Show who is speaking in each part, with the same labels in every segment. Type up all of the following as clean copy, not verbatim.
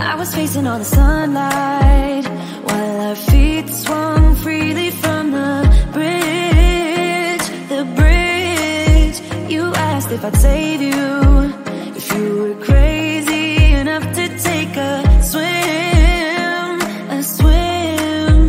Speaker 1: I was facing all the sunlight while our feet swung freely from the bridge. The bridge. You asked if I'd save you, if you were crazy enough to take a swim, a swim.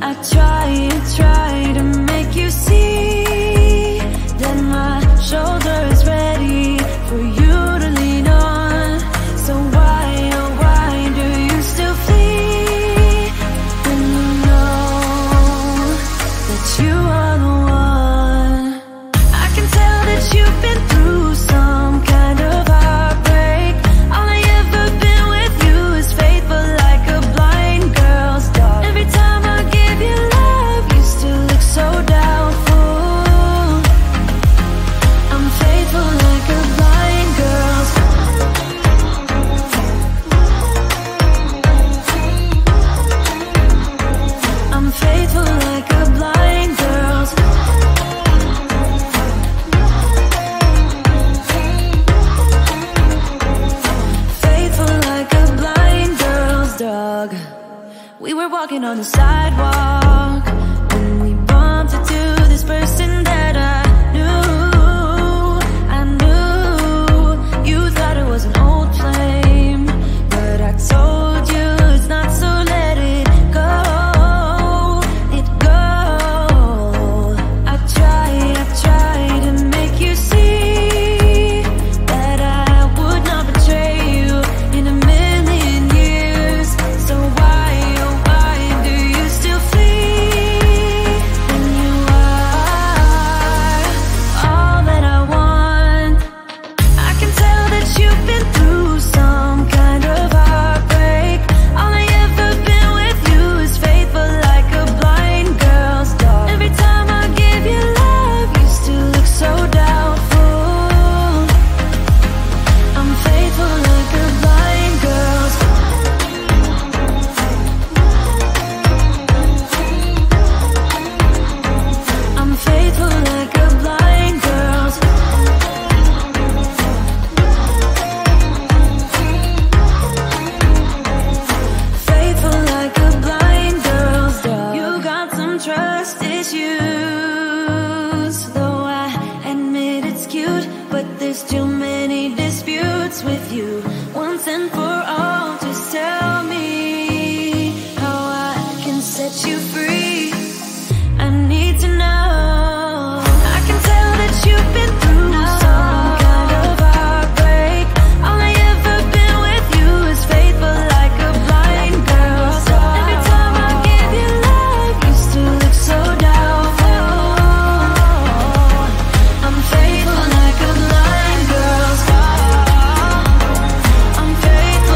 Speaker 1: I tried to make you see that my shoulder is ready for you to lean on. So why, oh why do you still flee when you know that you are the one? I can tell that you've been through some kind of heartbreak. All I ever been with you is faithful like a blind girl's dog. Every time I give you love, you still look so doubtful. I'm faithful like a blind girl's dog. I'm faithful like a blind girl's dog. Faithful like a blind girl's dog. We were walking on the sidewalk when we bumped into this person that I knew. I knew you thought it was an old flame, but I told you it's not, so let it go. It go. I tried to make you see that I would not betray you in a million years. So why, oh why do you still flee when you are all that I want? I can tell that you've been through some kind of heartbreak. All I ever been with you is faithful like a blind girl's dog. Every time I give you love, you still look so doubtful. I'm faithful like a blind girl's dog. I'm faithful like a blind girl's dog. Faithful like a blind girl's dog. You got some trust issues, though I admit it's cute, but there's too many disputes with you. Once and for all, just tell me how I can set you free. I need to know. I can tell that you've been through some kind of heartbreak. All I ever been with you is faithful like a blind girl's dog. Every time I give you love, you still look so doubtful. I'm faithful like a blind girl's dog. I'm faithful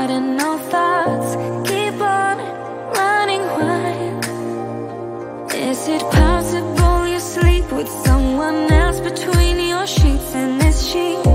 Speaker 1: heart and no thoughts keep on running wild. Is it possible you sleep with someone else between your sheets? And is she